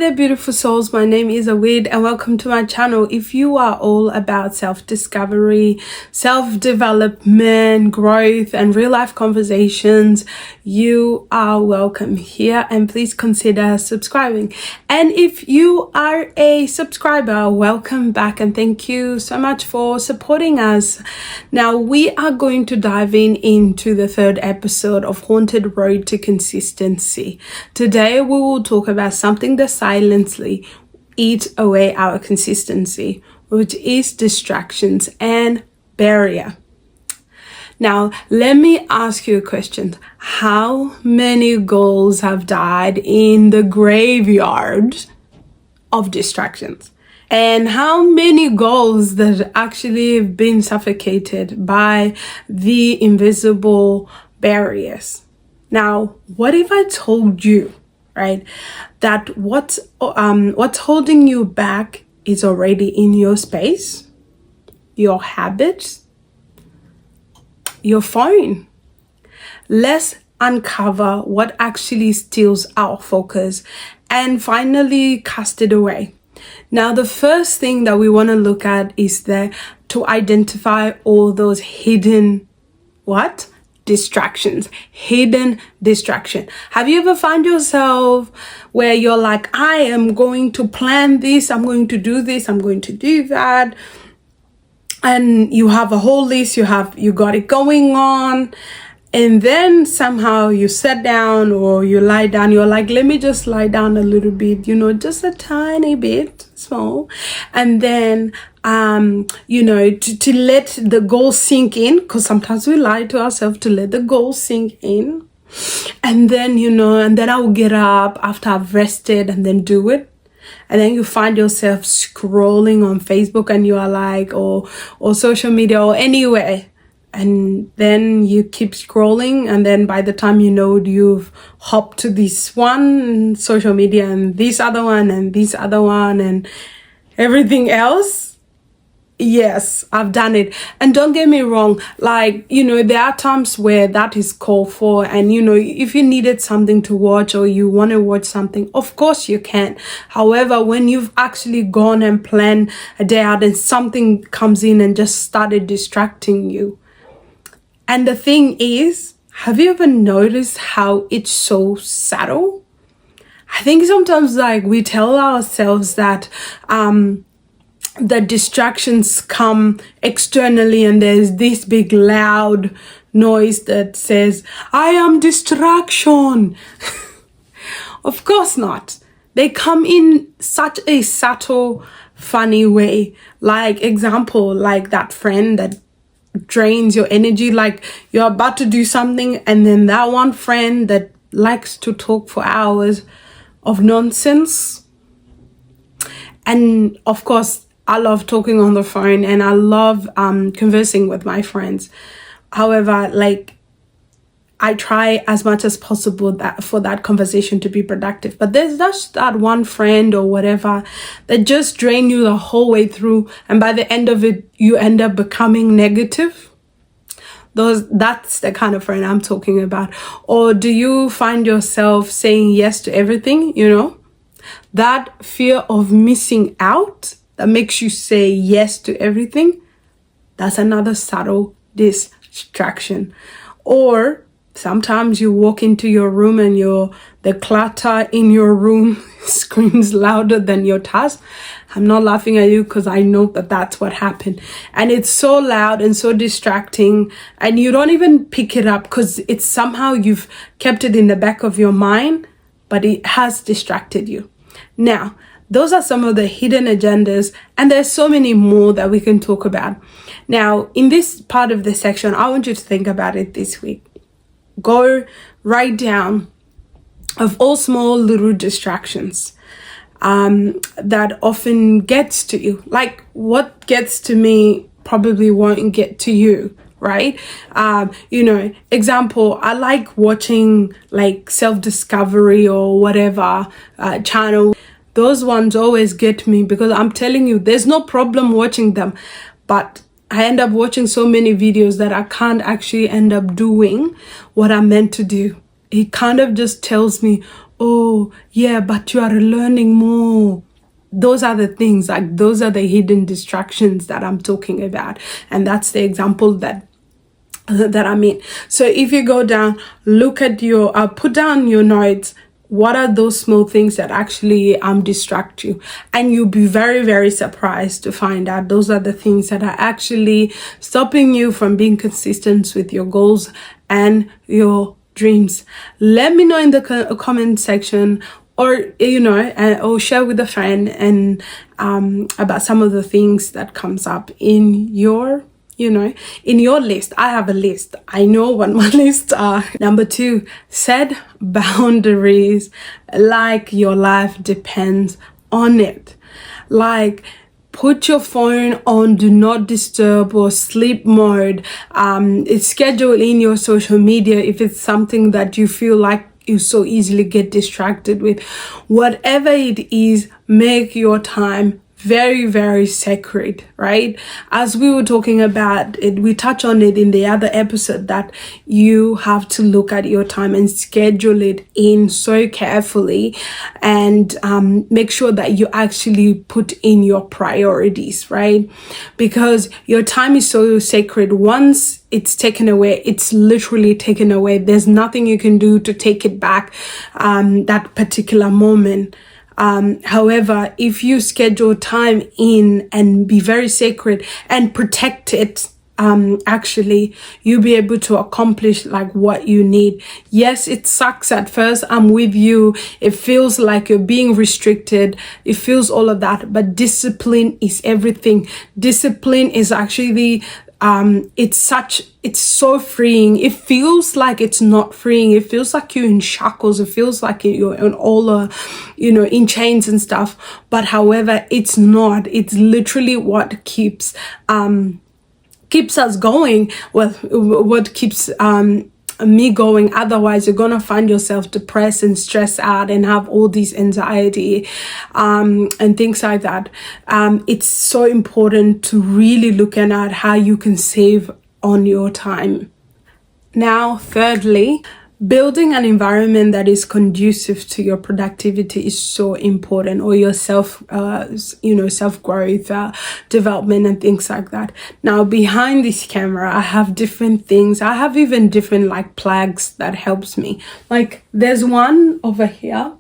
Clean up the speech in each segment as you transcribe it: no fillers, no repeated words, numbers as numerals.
there, beautiful souls. My name is Awit and welcome to my channel. If you are all about self-discovery, self-development, growth, and real-life conversations, you are welcome here, and please consider subscribing. And if you are a subscriber, welcome back and thank you so much for supporting us. Now, we are going to dive into the third episode of Haunted Road to Consistency. Today, we will talk about something that silently eats away our consistency, which is distractions and barrier. Now, let me ask you a question. How many goals have died in the graveyard of distractions? And how many goals that actually have been suffocated by the invisible barriers? Now, what if I told you, right, that what's holding you back is already in your space, your habits, your phone? Let's uncover what actually steals our focus and finally cast it away. Now, the first thing that we want to look at is to identify all those hidden distractions. Hidden distraction. Have you ever found yourself where you're like, I am going to plan this, I'm going to do this, I'm going to do that, and you have a whole list, you got it going on, and then somehow you sit down or you lie down, you're like, let me just lie down a little bit, just a tiny bit small, and then to let the goal sink in, because sometimes we lie to ourselves, to let the goal sink in, and then and then I'll get up after I've rested and then do it. And then you find yourself scrolling on Facebook and you are like, or social media or anywhere. And then you keep scrolling, and then by the time you've hopped to this one social media and this other one and this other one and everything else. Yes, I've done it. And don't get me wrong, there are times where that is called for, and if you needed something to watch or you want to watch something, of course you can. However, when you've actually gone and planned a day out and something comes in and just started distracting you. And the thing is, have you ever noticed how it's so subtle? I think sometimes we tell ourselves that the distractions come externally and there's this big loud noise that says, I am distraction. Of course not. They come in such a subtle, funny way. Example, that friend that drains your energy, you're about to do something and then that one friend that likes to talk for hours of nonsense. And of course, I love talking on the phone and I love conversing with my friends. However, I try as much as possible for that conversation to be productive. But there's just that one friend or whatever that just drain you the whole way through, and by the end of it, you end up becoming negative. That's the kind of friend I'm talking about. Or do you find yourself saying yes to everything? That fear of missing out that makes you say yes to everything, that's another subtle distraction. Or sometimes you walk into your room and the clutter in your room screams louder than your task. I'm not laughing at you because I know that that's what happened. And it's so loud and so distracting, and you don't even pick it up because it's somehow you've kept it in the back of your mind, but it has distracted you. Now, those are some of the hidden agendas, and there's so many more that we can talk about. Now, in this part of the section, I want you to think about it this week. Go write down of all small little distractions that often gets to you. What gets to me probably won't get to you, right? Example, I like watching self-discovery or whatever channel. Those ones always get me because I'm telling you, there's no problem watching them, but I end up watching so many videos that I can't actually end up doing what I'm meant to do. It kind of just tells me, oh yeah, but you are learning more. Those are the things, like those are the hidden distractions that I'm talking about, and that's the example that I mean. So if you go down, look at your put down your notes. What are those small things that actually distract you? And you'll be very, very surprised to find out those are the things that are actually stopping you from being consistent with your goals and your dreams. Let me know in the comment section, or or share with a friend and about some of the things that comes up in your in your list. I have a list. I know what my lists are. Number 2, set boundaries like your life depends on it. Like, put your phone on do not disturb or sleep mode. Schedule in your social media if it's something that you feel like you so easily get distracted with. Whatever it is, make your time very, very sacred, right? As we were talking about it, we touch on it in the other episode, that you have to look at your time and schedule it in so carefully, and make sure that you actually put in your priorities, right? Because your time is so sacred. Once it's taken away, it's literally taken away. There's nothing you can do to take it back, that particular moment. However, if you schedule time in and be very sacred and protect it, actually, you'll be able to accomplish like what you need. Yes, it sucks at first. I'm with you. It feels like you're being restricted. It feels all of that, but discipline is everything. Discipline is actually it's so freeing. It feels like it's not freeing. It feels like you're in shackles. It feels like you're in all in chains and stuff. But however, it's not. It's literally what keeps us going. Well, what keeps me going. Otherwise, you're gonna find yourself depressed and stressed out and have all these anxiety and things like that. It's so important to really look at how you can save on your time. Now, thirdly, building an environment that is conducive to your productivity is so important, or your self-growth, development and things like that. Now, behind this camera, I have different things. I have even different like plugs that helps me. Like, there's one over here.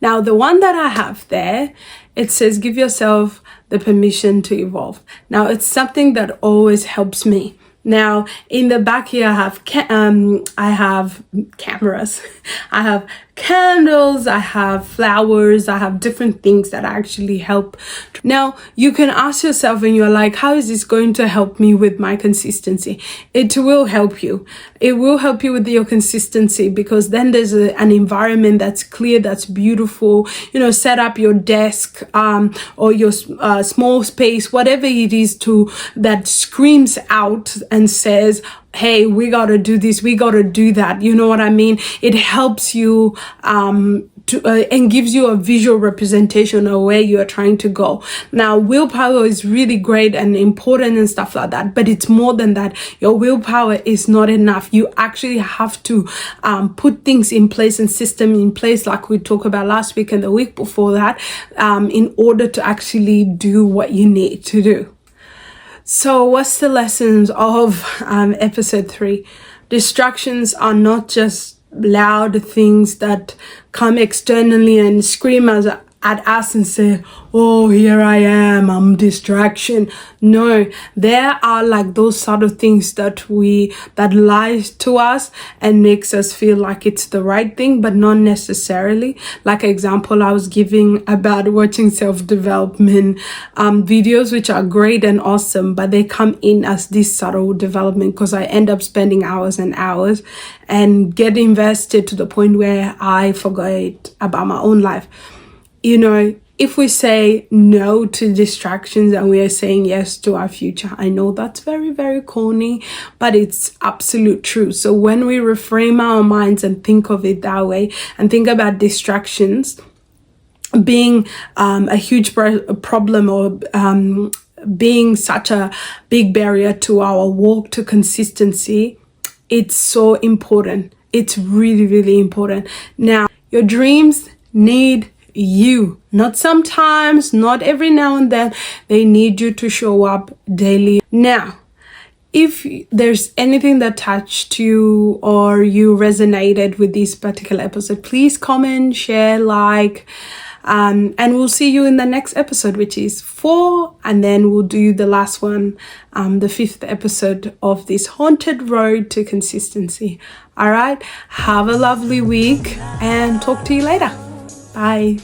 Now, the one that I have there, it says, give yourself the permission to evolve. Now, it's something that always helps me. Now, in the back here, I have cameras, I have candles, I have flowers, I have different things that actually help. Now, you can ask yourself, and you're like, how is this going to help me with my consistency? It will help you. It will help you with your consistency, because then there's an environment that's clear, that's beautiful. Set up your desk or your small space, whatever it is, that screams out and says, hey, we gotta do this, we gotta do that. You know what I mean? It helps you and gives you a visual representation of where you are trying to go. Now, willpower is really great and important and stuff like that, but it's more than that. Your willpower is not enough. You actually have to put things in place and system in place, like we talked about last week and the week before that, in order to actually do what you need to do. So what's the lessons of episode 3? Distractions are not just loud things that come externally and scream at us and say, oh, here I am, I'm distraction. No, there are like those sort of things that lies to us and makes us feel like it's the right thing, but not necessarily. Like example I was giving about watching self-development videos, which are great and awesome, but they come in as this subtle development, because I end up spending hours and hours and get invested to the point where I forget about my own life. If we say no to distractions and we are saying yes to our future, I know that's very, very corny, but it's absolute truth. So when we reframe our minds and think of it that way, and think about distractions being a huge problem, or being such a big barrier to our walk to consistency, it's so important. It's really, really important. Now, your dreams need you, not sometimes, not every now and then. They need you to show up daily. Now, if there's anything that touched you or you resonated with this particular episode, please comment, share, like, and we'll see you in the next episode, which is 4, and then we'll do the last one, the 5th episode of this haunted road to consistency. All right, have a lovely week and talk to you later. Bye.